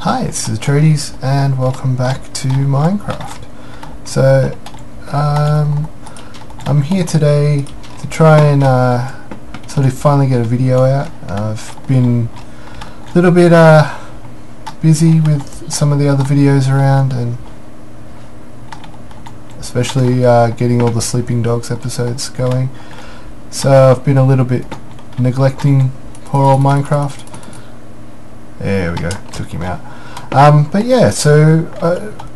Hi, this is Atraides and welcome back to Minecraft. So, I'm here today to try and sort of finally get a video out. I've been a little bit busy with some of the other videos around, and especially getting all the Sleeping Dogs episodes going. So I've been a little bit neglecting poor old Minecraft. There we go, took him out. But yeah, so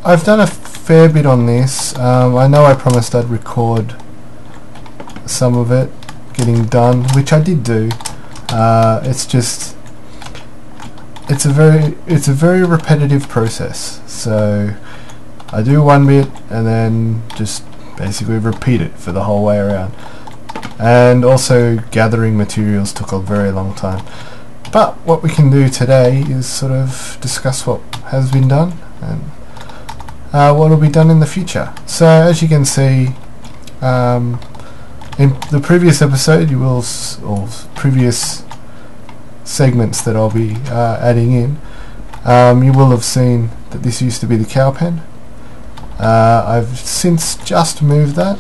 I've done a fair bit on this. I know I promised I'd record some of it getting done, which I did do. It's a very repetitive process. So I do one bit and then just basically repeat it for the whole way around. And also gathering materials took a very long time. But what we can do today is sort of discuss what has been done and what will be done in the future. So as you can see, in the previous episode, or previous segments that I'll be adding in, you will have seen that this used to be the cow pen. I've since just moved that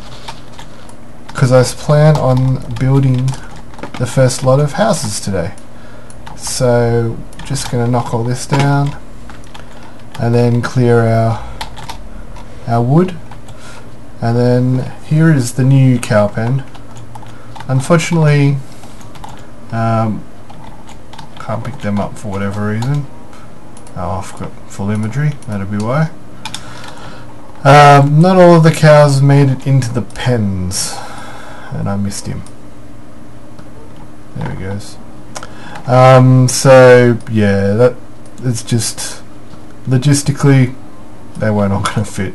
because I plan on building the first lot of houses today. So just going to knock all this down and then clear our wood, and then here is the new cow pen. Unfortunately can't pick them up for whatever reason. Oh, I've got full imagery, that'll be why. Not all of the cows made it into the pens, and I missed him. There he goes. So yeah, that it's just logistically they weren't all going to fit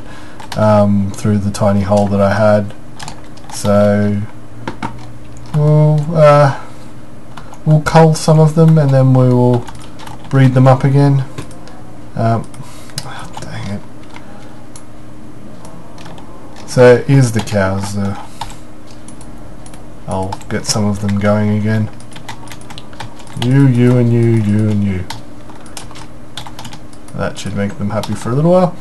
through the tiny hole that I had. So we'll cull some of them and then we will breed them up again. Oh, dang it. So here's the cows. I'll get some of them going again. You and you. That should make them happy for a little while.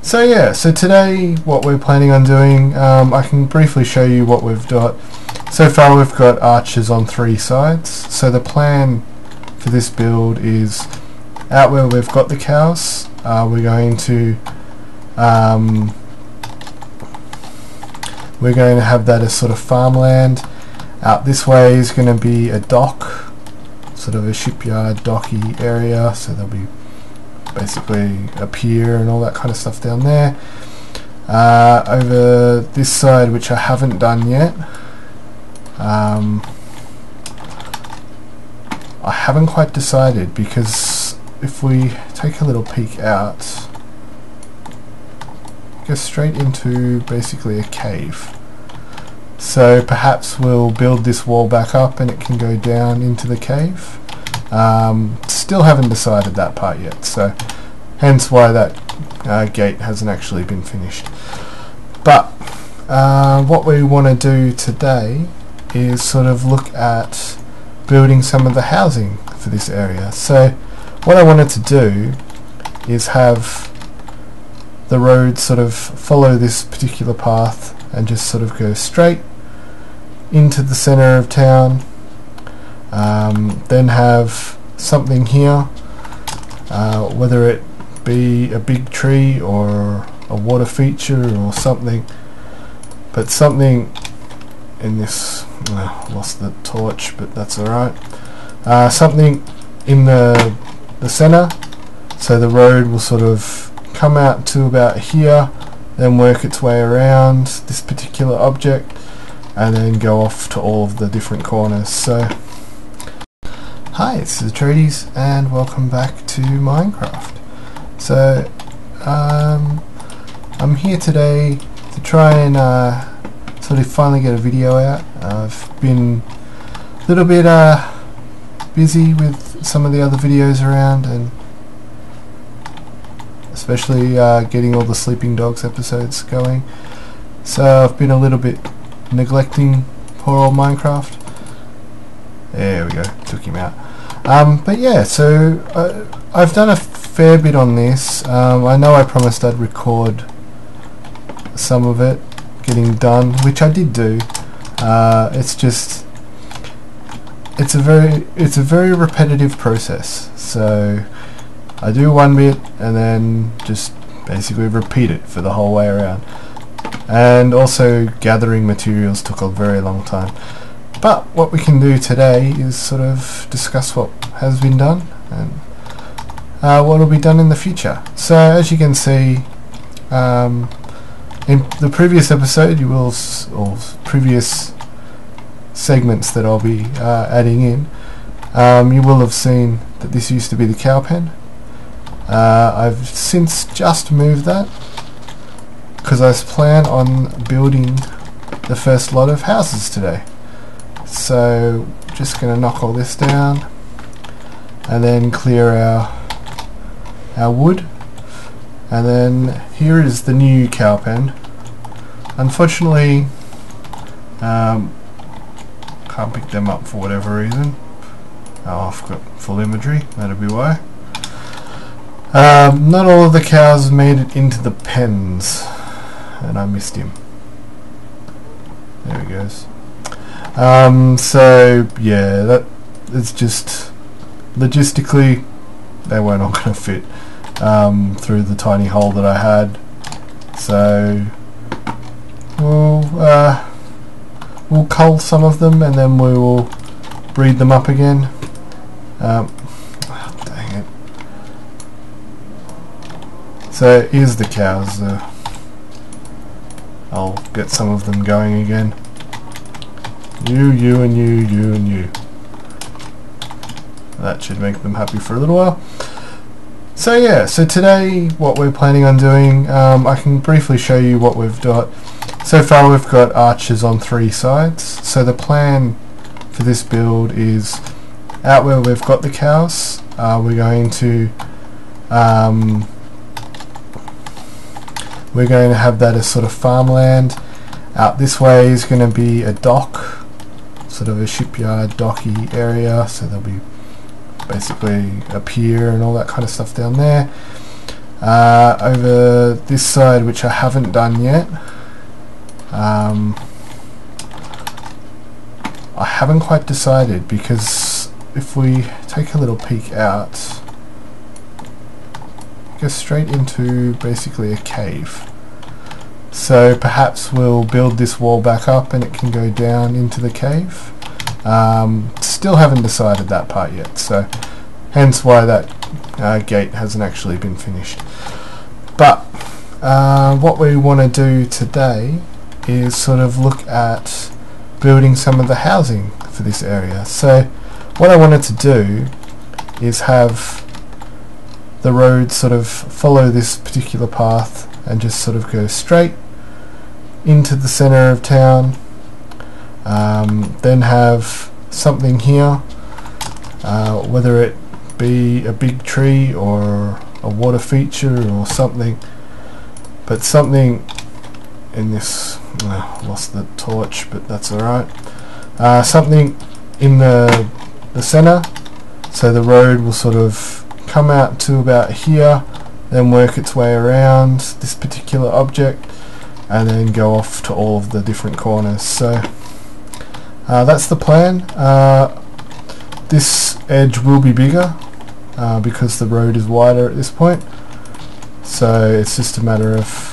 So yeah, so today what we're planning on doing, I can briefly show you what we've got. So far we've got arches on 3 sides. So the plan for this build is out where we've got the cows, we're going to have that as sort of farmland. Out this way is going to be a dock, sort of a shipyard docky area, so there'll be basically a pier and all that kind of stuff down there. Over this side, which I haven't done yet, I haven't quite decided, because if we take a little peek out, go straight into basically a cave. So perhaps we'll build this wall back up and it can go down into the cave. Still haven't decided that part yet, so hence why that gate hasn't actually been finished. But what we want to do today is sort of look at building some of the housing for this area. So what I wanted to do is have the road sort of follow this particular path and just sort of go straight into the center of town, then have something here, whether it be a big tree or a water feature or something, but something in this, lost the torch, but that's alright, something in the center, so the road will sort of come out to about here, then work its way around this particular object and then go off to all of the different corners. So hi, this is Atraides and welcome back to Minecraft. So I'm here today to try and sort of finally get a video out. I've been a little bit busy with some of the other videos around, and especially getting all the Sleeping Dogs episodes going. So I've been a little bit neglecting poor old Minecraft. There we go, took him out. But yeah, so I've done a fair bit on this. I know I promised I'd record some of it getting done, which I did do. It's just it's a very repetitive process. So I do one bit and then just basically repeat it for the whole way around. And also gathering materials took a very long time. But what we can do today is sort of discuss what has been done and what will be done in the future. So as you can see, in the previous episode, or previous segments that I'll be adding in, you will have seen that this used to be the cow pen. I've since just moved that because I plan on building the first lot of houses today. So just going to knock all this down and then clear our wood, and then here is the new cow pen. Unfortunately, can't pick them up for whatever reason. Oh, I've got full imagery, that'll be why. Not all of the cows made it into the pens, and I missed him. There he goes. So yeah, it's just logistically they weren't all going to fit through the tiny hole that I had. So we'll cull some of them and then we will breed them up again. Dang it. So here's the cows. I'll get some of them going again. You and you. That should make them happy for a little while. So yeah, so today what we're planning on doing, I can briefly show you what we've got. So far we've got arches on 3 sides. So the plan for this build is out where we've got the cows, we're going to have that as sort of farmland. Out this way is going to be a dock, sort of a shipyard docky area, so there'll be basically a pier and all that kind of stuff down there. Over this side, which I haven't done yet, I haven't quite decided, because if we take a little peek out, it goes straight into basically a cave. So perhaps we'll build this wall back up and it can go down into the cave. Still haven't decided that part yet, so hence why that gate hasn't actually been finished. But what we want to do today is sort of look at building some of the housing for this area. So what I wanted to do is have the road sort of follow this particular path and just sort of go straight into the center of town, then have something here, whether it be a big tree or a water feature or something, but something in this, lost the torch, but that's alright, something in the center, so the road will sort of come out to about here, then work its way around this particular object and then go off to all of the different corners. So that's the plan. This edge will be bigger because the road is wider at this point, so it's just a matter of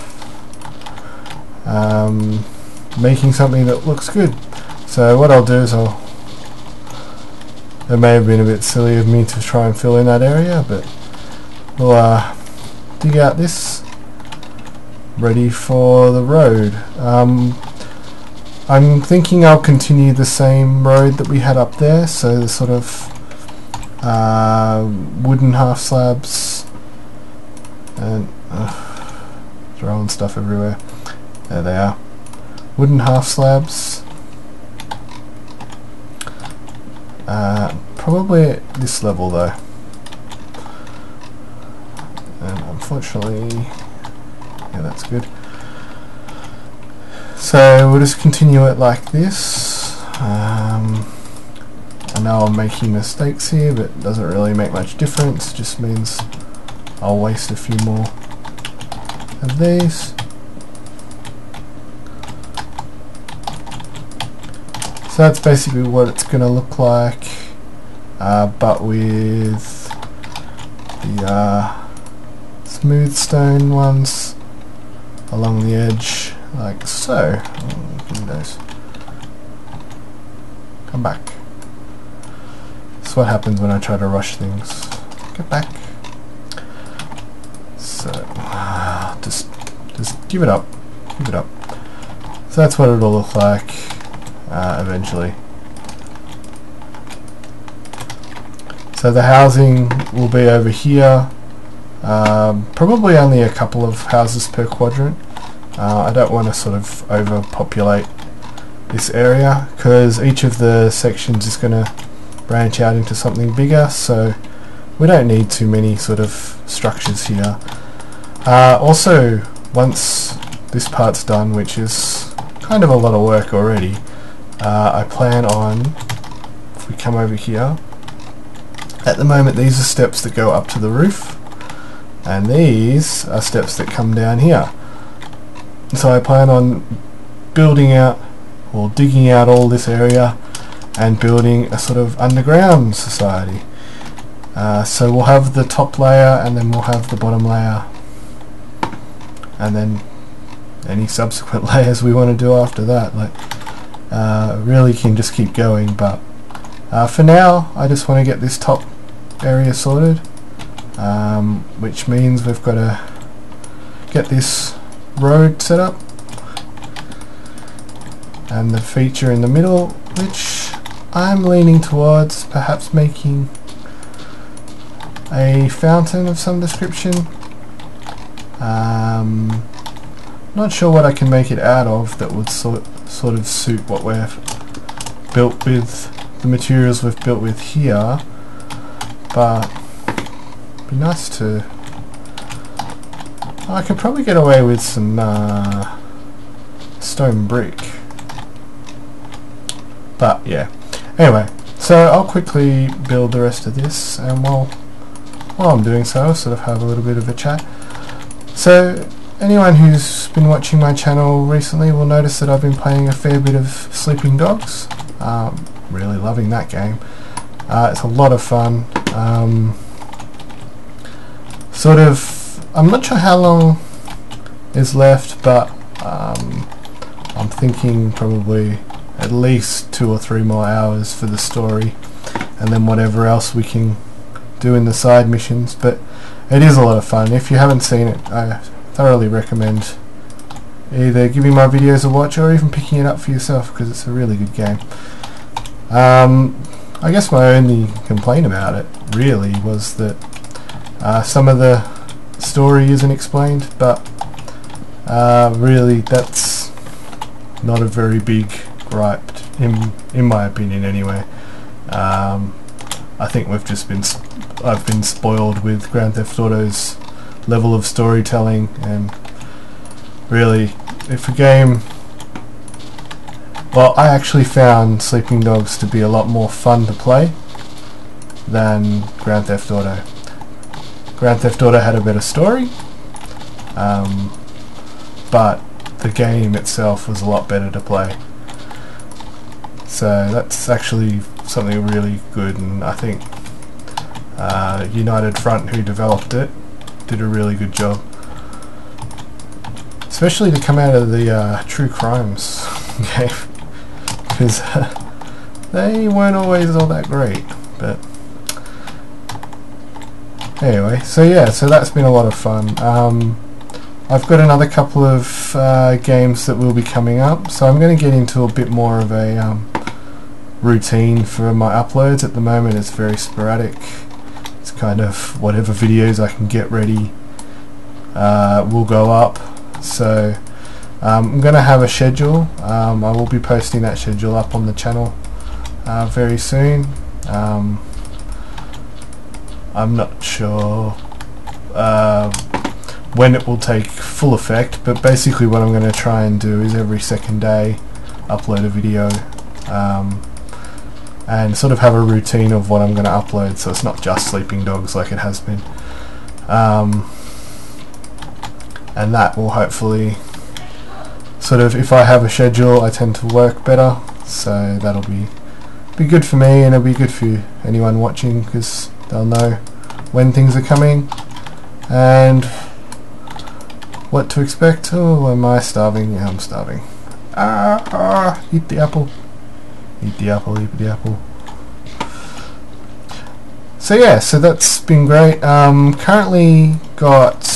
making something that looks good. So what I'll do is it may have been a bit silly of me to try and fill in that area, but we'll dig out this, ready for the road. I'm thinking I'll continue the same road that we had up there, so the sort of wooden half slabs and throwing stuff everywhere. There they are, wooden half slabs, probably at this level though, and unfortunately, yeah, that's good. So we'll just continue it like this, and know I'm making mistakes here, but it doesn't really make much difference. It just means I'll waste a few more of these. So that's basically what it's going to look like, but with the smooth stone ones along the edge, like so. Oh, give me those. Come back. That's what happens when I try to rush things. Get back. So just give it up. Give it up. So that's what it'll look like eventually. So the housing will be over here. Probably only a couple of houses per quadrant. I don't want to sort of overpopulate this area because each of the sections is going to branch out into something bigger, so we don't need too many sort of structures here. Also, once this part's done, which is kind of a lot of work already, I plan on, if we come over here, at the moment these are steps that go up to the roof, and these are steps that come down here. So I plan on building out or digging out all this area and building a sort of underground society. So we'll have the top layer and then we'll have the bottom layer, and then any subsequent layers we want to do after that. Like, really can just keep going, but for now I just want to get this top area sorted, which means we've got to get this road set up and the feature in the middle, which I'm leaning towards perhaps making a fountain of some description. Not sure what I can make it out of that would sort of suit what we've built with, the materials we've built with here, but it'd be nice to... I could probably get away with some stone brick, but yeah. Anyway, so I'll quickly build the rest of this, and while I'm doing so, I'll sort of have a little bit of a chat. So anyone who's been watching my channel recently will notice that I've been playing a fair bit of Sleeping Dogs. Really loving that game. It's a lot of fun. I'm not sure how long is left, but I'm thinking probably at least 2 or 3 more hours for the story, and then whatever else we can do in the side missions. But it is a lot of fun. If you haven't seen it, I thoroughly recommend either giving my videos a watch or even picking it up for yourself, because it's a really good game. I guess my only complaint about it really was that some of the story isn't explained, but really that's not a very big gripe in my opinion anyway. I think I've been spoiled with Grand Theft Auto's level of storytelling, and really, if a game... Well, I actually found Sleeping Dogs to be a lot more fun to play than Grand Theft Auto. Grand Theft Auto had a better story, but the game itself was a lot better to play. So that's actually something really good, and I think United Front, who developed it, did a really good job. Especially to come out of the True Crimes game, because they weren't always all that great. But anyway, so yeah, so that's been a lot of fun. I've got another couple of games that will be coming up, so I'm going to get into a bit more of a routine for my uploads. At the moment it's very sporadic. It's kind of whatever videos I can get ready will go up. So I'm going to have a schedule. I will be posting that schedule up on the channel very soon. I'm not sure when it will take full effect, but basically what I'm going to try and do is every second day upload a video. and sort of have a routine of what I'm going to upload, so it's not just Sleeping Dogs like it has been. And that will hopefully sort of, if I have a schedule, I tend to work better, so that'll be good for me, and it'll be good for anyone watching, because they'll know when things are coming and what to expect. Oh, am I starving? Yeah, I'm starving. Eat the apple. Eat the apple, eat the apple. So yeah, so that's been great. Currently got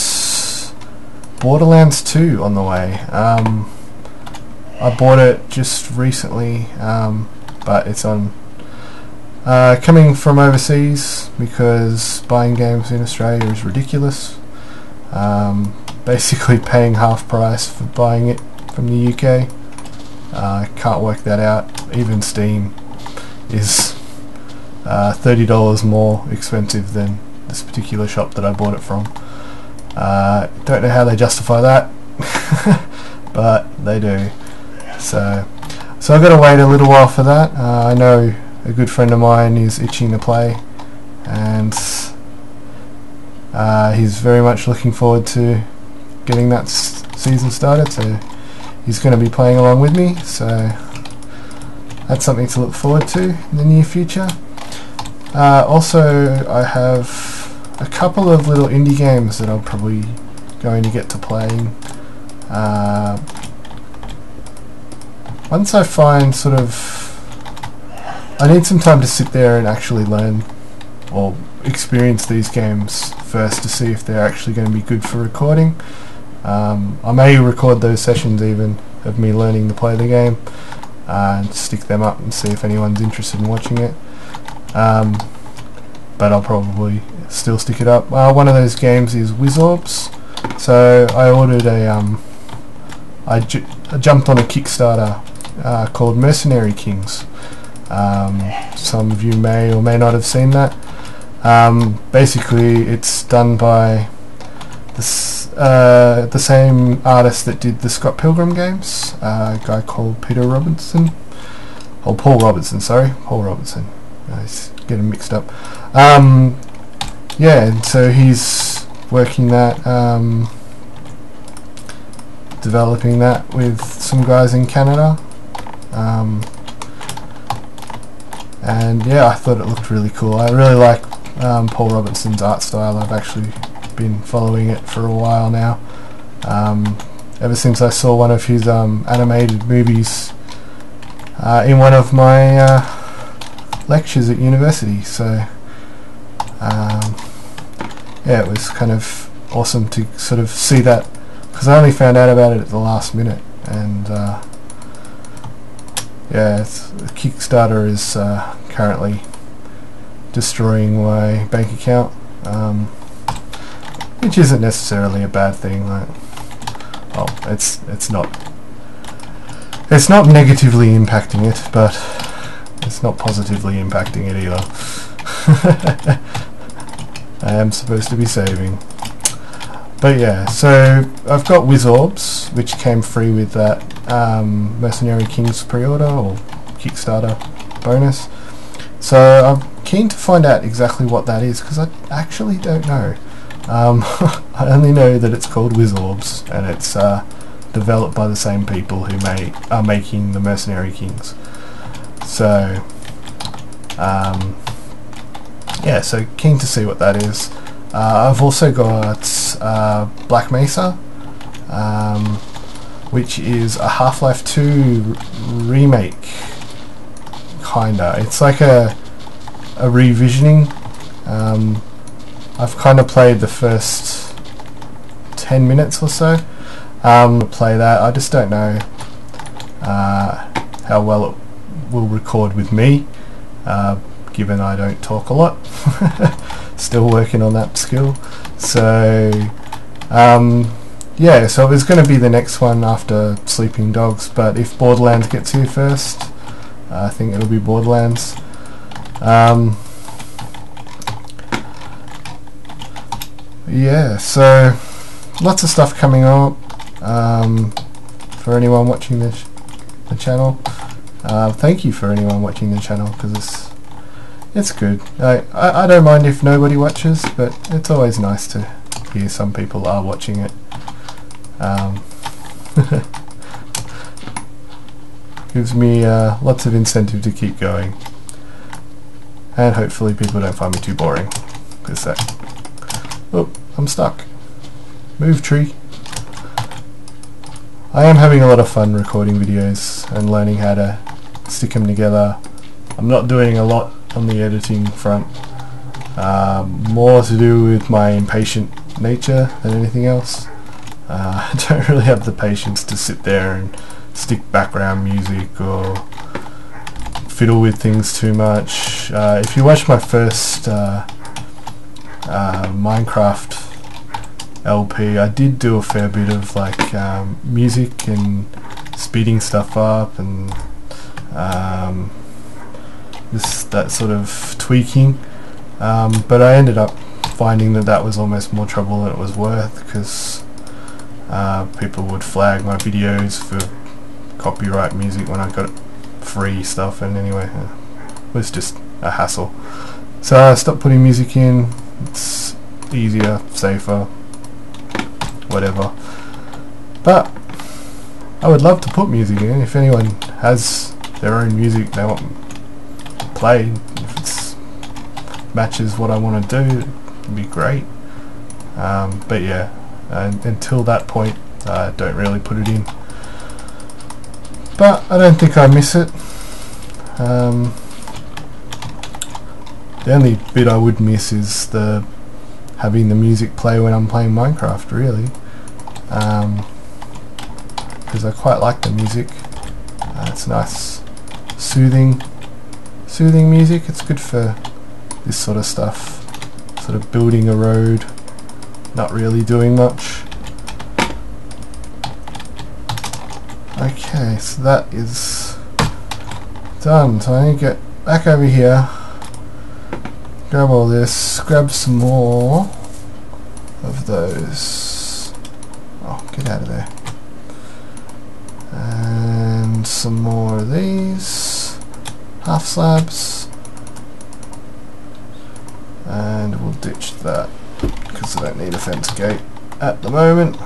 Borderlands 2 on the way. I bought it just recently, but it's on coming from overseas, because buying games in Australia is ridiculous. Basically paying half price for buying it from the UK. Can't work that out. Even Steam is $30 more expensive than this particular shop that I bought it from. Don't know how they justify that, but they do. So I've got to wait a little while for that. I know a good friend of mine is itching to play, and he's very much looking forward to getting that season started, so he's going to be playing along with me, so that's something to look forward to in the near future. Also, I have a couple of little indie games that I'm probably going to get to playing. Once I find sort of, I need some time to sit there and actually learn or experience these games first to see if they're actually going to be good for recording. I may record those sessions even of me learning to play the game and stick them up and see if anyone's interested in watching it. But I'll probably still stick it up. One of those games is Wizorps. So I ordered I jumped on a Kickstarter called Mercenary Kings. Some of you may or may not have seen that. Basically, it's done by the same artist that did the Scott Pilgrim games, a guy called Paul Robertson, sorry, Paul Robertson. He's getting mixed up. Yeah, and so he's working that, developing that with some guys in Canada. And yeah, I thought it looked really cool. I really like Paul Robertson's art style. I've actually been following it for a while now, ever since I saw one of his animated movies in one of my lectures at university. So yeah, it was kind of awesome to sort of see that, because I only found out about it at the last minute, and yeah, Kickstarter is currently destroying my bank account, which isn't necessarily a bad thing. Like, well, it's not negatively impacting it, but it's not positively impacting it either. I am supposed to be saving. But yeah, so I've got Wizorps, which came free with that Mercenary Kings pre-order or Kickstarter bonus. So I'm keen to find out exactly what that is, because I actually don't know. I only know that it's called Wizorps, and it's developed by the same people who are making the Mercenary Kings. So yeah, so keen to see what that is. I've also got Black Mesa, which is a Half-Life 2 remake, kinda. It's like a revisioning. I've kind of played the first 10 minutes or so. Play that. I just don't know how well it will record with me, given I don't talk a lot. Still working on that skill. So yeah, so it was going to be the next one after Sleeping Dogs, but if Borderlands gets here first, I think it'll be Borderlands. Yeah, so lots of stuff coming up for anyone watching the channel. thank you for anyone watching the channel, because it's good. I don't mind if nobody watches, but it's always nice to hear some people are watching it. Gives me lots of incentive to keep going, and hopefully people don't find me too boring. Because oh, I'm stuck. Move, tree. I am having a lot of fun recording videos and learning how to stick them together. I'm not doing a lot on the editing front, more to do with my impatient nature than anything else. I don't really have the patience to sit there and stick background music or fiddle with things too much. If you watch my first Minecraft LP, I did do a fair bit of like music and speeding stuff up and that sort of tweaking, but I ended up finding that was almost more trouble than it was worth, because people would flag my videos for copyright music when I got free stuff, and anyway, it was just a hassle. So I stopped putting music in. It's easier, safer, whatever. But I would love to put music in. If anyone has their own music they want played, if it matches what I want to do, it'd be great. But yeah, until that point I don't really put it in. But I don't think I miss it. The only bit I would miss is having the music play when I'm playing Minecraft, really, because I quite like the music. It's nice, soothing music. It's good for this sort of stuff, sort of building a road, not really doing much. Okay, so that is done. So I need to get back over here, grab all this, grab some more of those. Oh, get out of there. And some more of these half slabs, and we'll ditch that because I don't need a fence gate at the moment.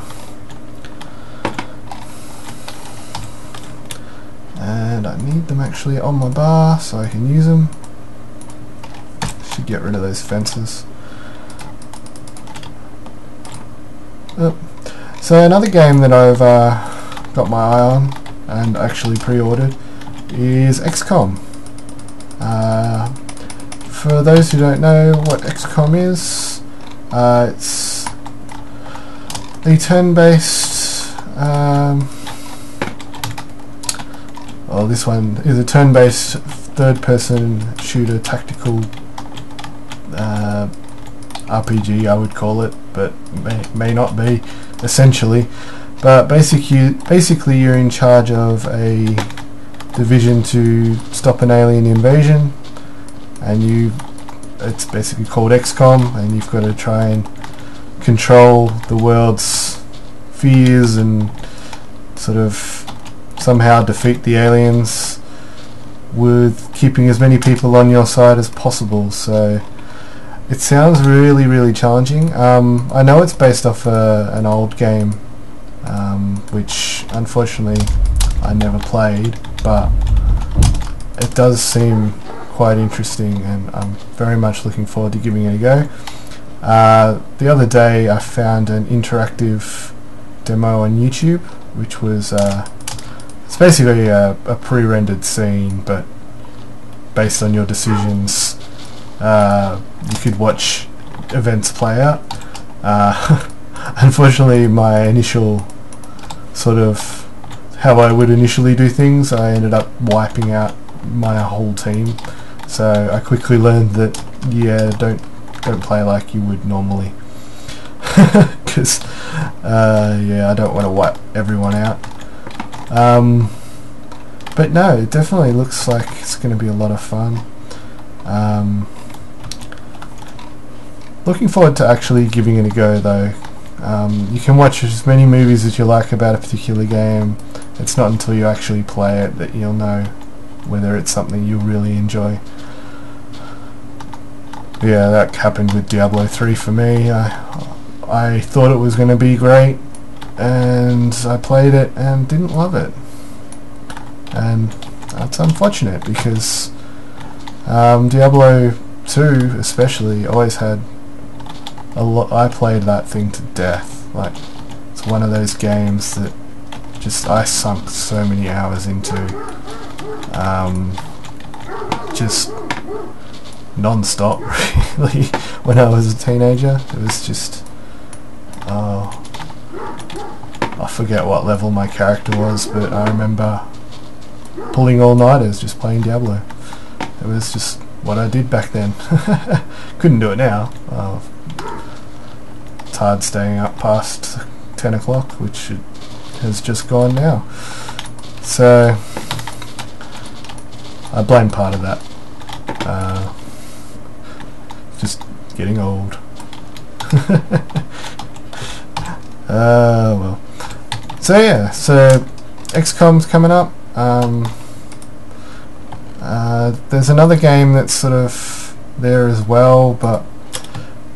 And I need them actually on my bar so I can use them. Should get rid of those fences. Oh. So another game that I've got my eye on and actually pre-ordered is XCOM. For those who don't know what XCOM is, it's a turn-based well, this one is a turn-based third-person shooter tactical RPG, I would call it, but may not be, essentially. But basically you're in charge of a division to stop an alien invasion, and it's basically called XCOM, and you've got to try and control the world's fears and sort of somehow defeat the aliens with keeping as many people on your side as possible. So it sounds really, really challenging. I know it's based off an old game, which unfortunately I never played, but it does seem quite interesting, and I'm very much looking forward to giving it a go. The other day I found an interactive demo on YouTube, which was it's basically a pre-rendered scene, but based on your decisions you could watch events play out. Unfortunately, my initial sort of how I would initially do things, I ended up wiping out my whole team. So I quickly learned that yeah, don't play like you would normally, because yeah, I don't want to wipe everyone out. But no, it definitely looks like it's going to be a lot of fun. Looking forward to actually giving it a go, though. You can watch as many movies as you like about a particular game. It's not until you actually play it that you'll know whether it's something you'll really enjoy. Yeah, that happened with Diablo 3 for me. I thought it was going to be great, and I played it and didn't love it, and that's unfortunate because Diablo 2 especially always had a lot. I played that thing to death. Like, it's one of those games that just I sunk so many hours into, just non-stop really when I was a teenager. It was just, I forget what level my character was, but I remember pulling all-nighters just playing Diablo. It was just what I did back then. Couldn't do it now. It's hard staying up past 10 o'clock, which it has just gone now. So I blame part of that. Just getting old. Well. So yeah, so XCOM's coming up. There's another game that's sort of there as well, but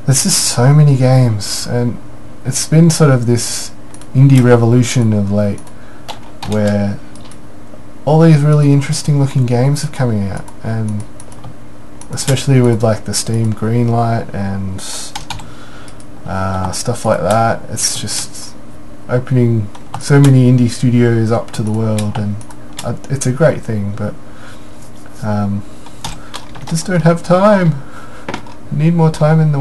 there's just so many games, and it's been sort of this indie revolution of late, where all these really interesting looking games are coming out, and especially with like the Steam Greenlight and stuff like that, it's just opening so many indie studios up to the world, and it's a great thing, but I just don't have time. I need more time in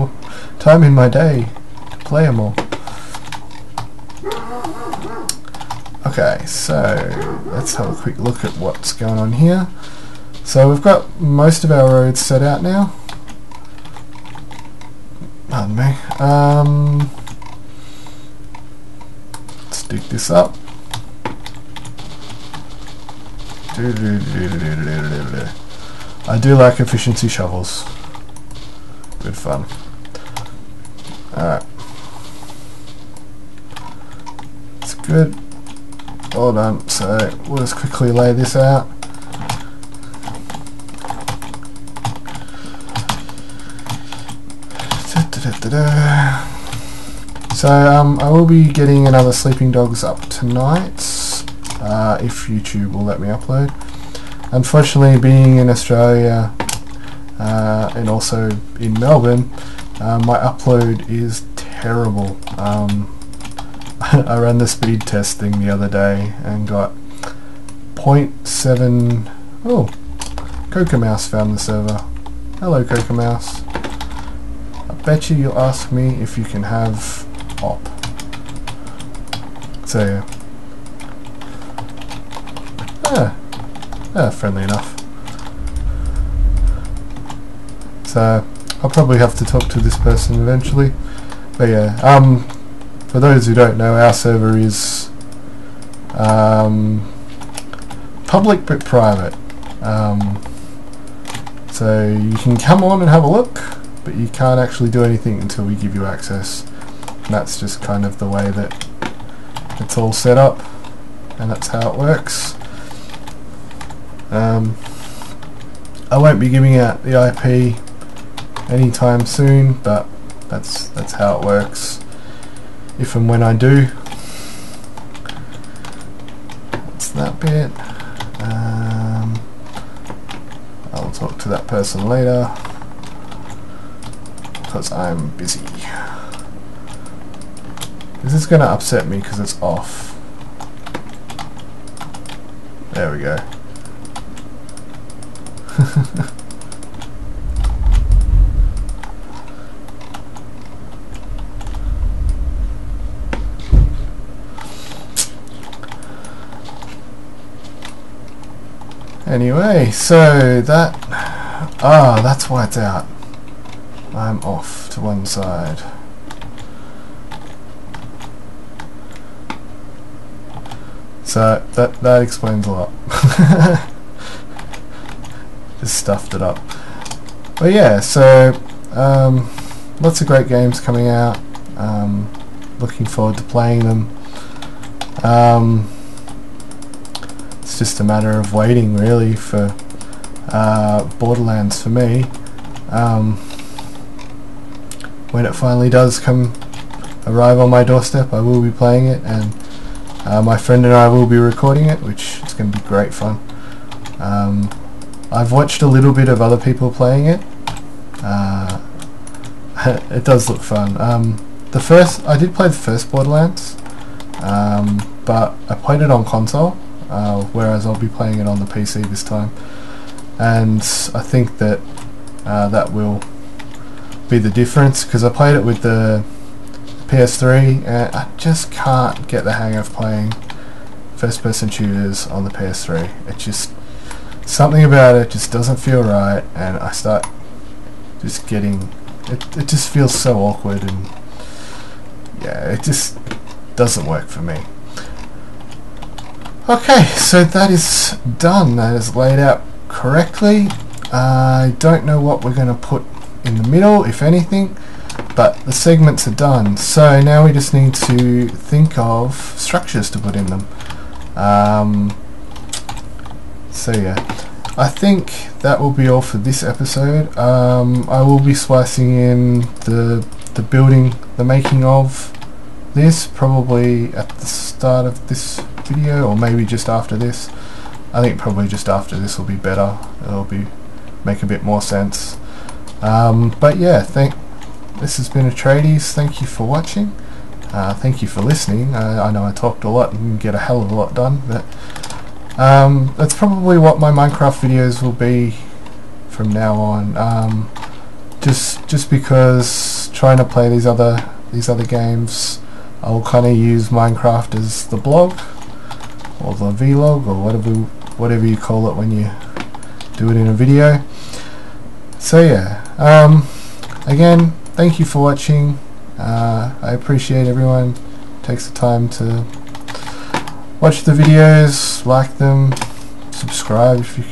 my day to play them all. Okay, so let's have a quick look at what's going on here. So we've got most of our roads set out now. Pardon me. Let's dig this up. I do like efficiency shovels. Good fun. Alright. It's good. All done. So we'll just quickly lay this out. So I will be getting another Sleeping Dogs up tonight, if YouTube will let me upload. Unfortunately, being in Australia and also in Melbourne, my upload is terrible. I ran the speed test thing the other day and got 0.7. Oh, Coca Mouse found the server. Hello, Coca Mouse. I bet you'll ask me if you can have op. So yeah, friendly enough. So I'll probably have to talk to this person eventually. But yeah, for those who don't know, our server is public but private. So you can come on and have a look, but you can't actually do anything until we give you access. And that's just kind of the way that it's all set up, and that's how it works. I won't be giving out the IP anytime soon, but that's how it works. If and when I do. That's that bit. I'll talk to that person later because I'm busy. This is going to upset me because it's off. There we go. Anyway, so that's why it's out. I'm off to one side. So that explains a lot. Just stuffed it up. But yeah, so lots of great games coming out. Looking forward to playing them. It's just a matter of waiting really for Borderlands for me. When it finally does arrive on my doorstep, I will be playing it, and my friend and I will be recording it, which is going to be great fun. I've watched a little bit of other people playing it. It does look fun. I did play the first Borderlands, but I played it on console, whereas I'll be playing it on the PC this time, and I think that that will be the difference, because I played it with the PS3 and I just can't get the hang of playing first person shooters on the PS3. It just, something about it just doesn't feel right, and I start just getting, it just feels so awkward, and yeah, it just doesn't work for me. Okay, so that is done. That is laid out correctly. I don't know what we're going to put in the middle, if anything, but the segments are done. So now we just need to think of structures to put in them. So yeah, I think that will be all for this episode. I will be splicing in the building, the making of this, probably at the start of this video, or maybe just after this. I think probably just after this will be better. It'll make a bit more sense. But yeah, this has been Atraides. Thank you for watching. Thank you for listening. I know I talked a lot and get a hell of a lot done, but that's probably what my Minecraft videos will be from now on. Just because trying to play these other games, I'll kind of use Minecraft as the blog or the vlog, or whatever you call it when you do it in a video. So yeah, again, thank you for watching. I appreciate everyone who takes the time to watch the videos, like them, subscribe if you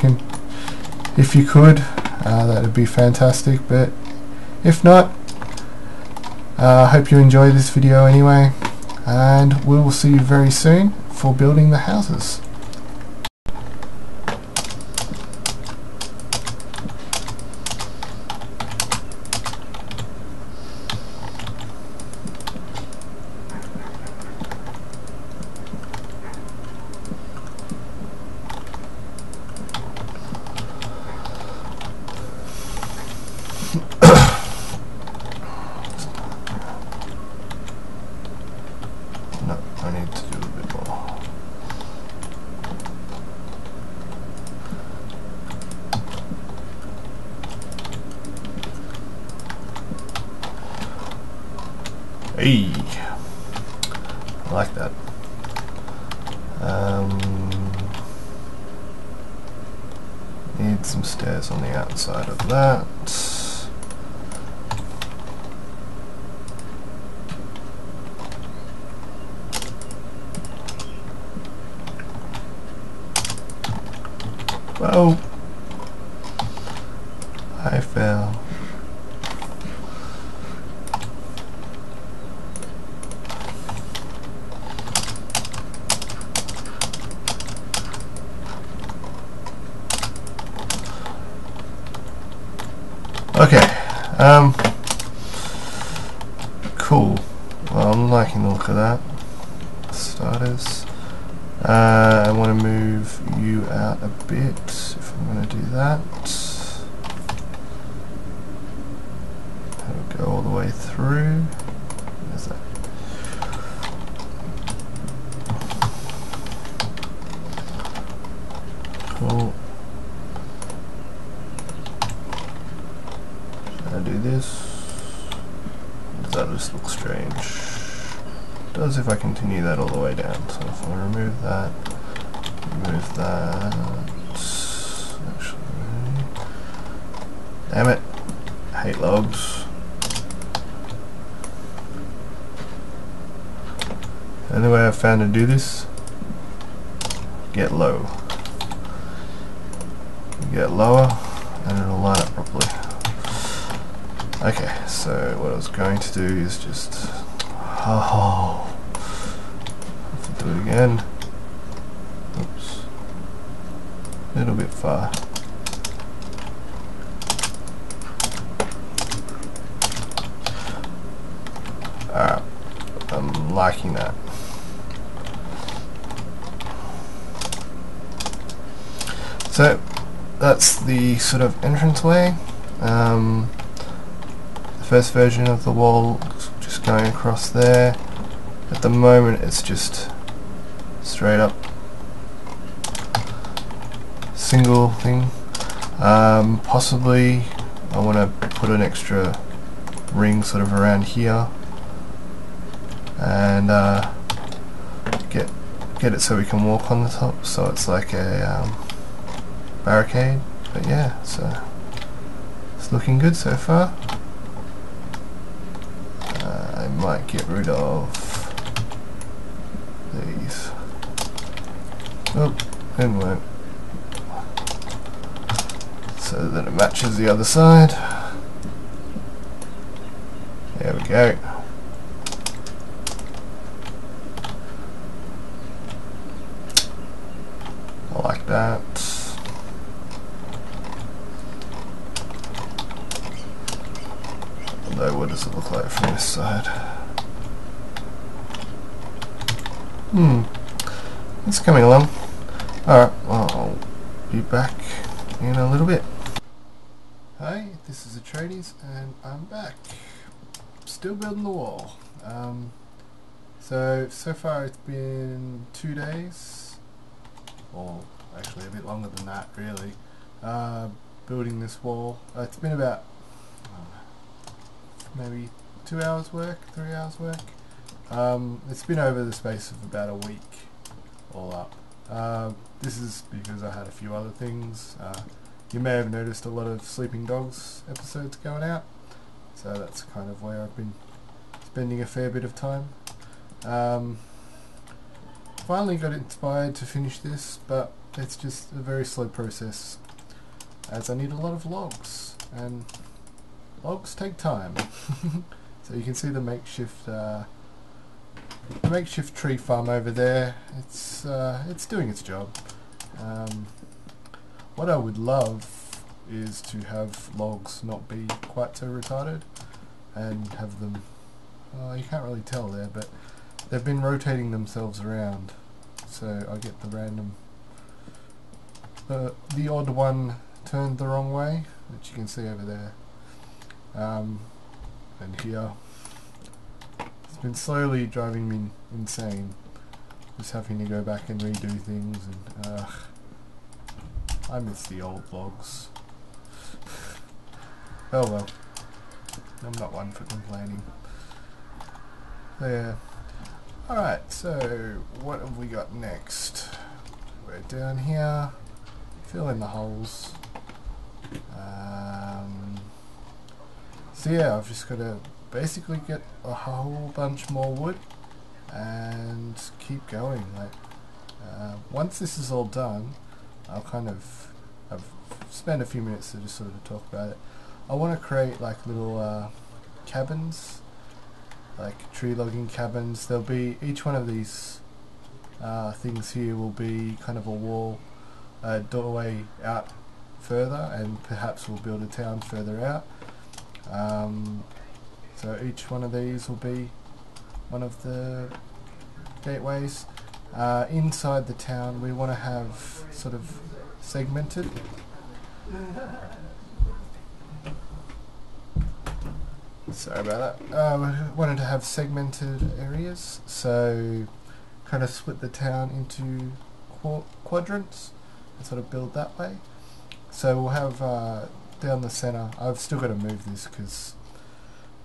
could. That would be fantastic, but if not, I hope you enjoy this video anyway, and we will see you very soon for building the houses. No, I need to do a bit more. Hey, I like that. Need some stairs on the outside of that. Whoa! I fell. Okay, cool. Well, I'm liking the look of that. Starters. I want to move you out a bit if I'm going to do that. That'll go all the way through. There's that. Cool. Should I do this? Does that just look strange? Does if I continue that all the way down. So if I remove that, actually, damn it, I hate logs. The only way I've found to do this, get low. You get lower and it'll line up properly. Okay, so what I was going to do is just have to do it again. Oops. A little bit far. liking that. So that's the sort of entranceway. The first version of the wall just going across there. At the moment it's just straight up single thing. Possibly I want to put an extra ring sort of around here and get it so we can walk on the top, so it's like a barricade. But yeah, so it's looking good so far. I might get rid of these. Oh, didn't work. So that it matches the other side. There we go. I like that. Although, what does it look like from this side? It's coming along. Alright, well, I'll be back in a little bit. Hi, this is Atraides and I'm back. Still building the wall. So far it's been 2 days, or actually a bit longer than that really, building this wall. It's been about maybe 2 hours work, 3 hours work. It's been over the space of about a week all up. This is because I had a few other things. You may have noticed a lot of Sleeping Dogs episodes going out, so that's kind of where I've been spending a fair bit of time. Finally got inspired to finish this, but it's just a very slow process as I need a lot of logs, and logs take time. So you can see the makeshift tree farm over there. It's doing its job. What I would love is to have logs not be quite so retarded and have them, you can't really tell there, but they've been rotating themselves around, so I get the random, the odd one turned the wrong way, which you can see over there, and here. It's been slowly driving me insane, just having to go back and redo things, and I miss the old logs. Oh well, I'm not one for complaining. There. Alright, so what have we got next? We're down here, fill in the holes. So yeah, I've just got to basically get a whole bunch more wood and keep going. Like, once this is all done, I've spent a few minutes to just sort of talk about it. I want to create like little cabins, like tree logging cabins. There'll be, each one of these things here will be kind of a wall, doorway out further, and perhaps we'll build a town further out. So each one of these will be one of the gateways. Inside the town we want to have sort of segmented. Sorry about that. We wanted to have segmented areas, so kind of split the town into quadrants and sort of build that way. So we'll have down the center, I've still got to move this because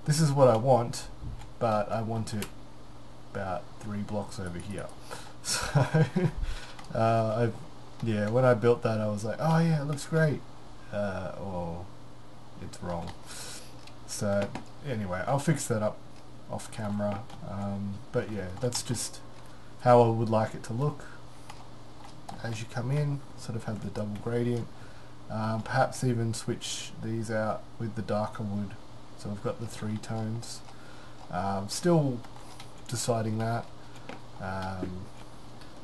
this is what I want, but I want it about 3 blocks over here. So yeah, when I built that I was like, oh yeah, it looks great. Oh, it's wrong. So anyway, I'll fix that up off camera, but yeah, that's just how I would like it to look as you come in, sort of have the double gradient. Perhaps even switch these out with the darker wood, so I've got the 3 tones. Still deciding that,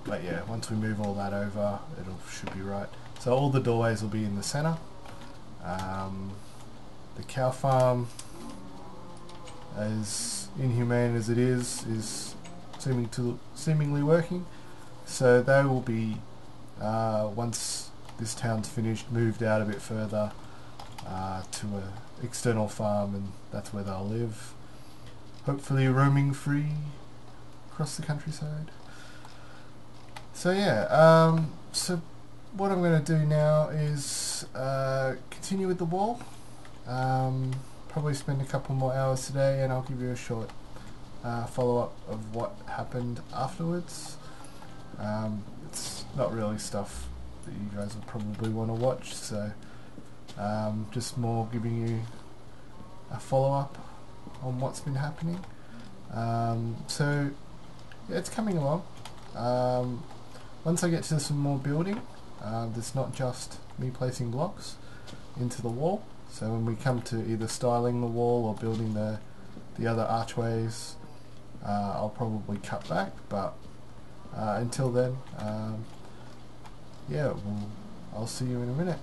but yeah, once we move all that over, should be right. So all the doorways will be in the center. The cow farm, as inhumane as it is seemingly working. So they will be, once this town's finished, moved out a bit further to an external farm, and that's where they'll live. Hopefully roaming free across the countryside. So yeah, so what I'm going to do now is continue with the wall. Probably spend a couple more hours today, and I'll give you a short follow-up of what happened afterwards. It's not really stuff that you guys will probably want to watch, so just more giving you a follow-up on what's been happening. So yeah, it's coming along. Once I get to some more building, there's not just me placing blocks into the wall. So when we come to either styling the wall or building the other archways, I'll probably cut back. But until then, yeah, I'll see you in a minute.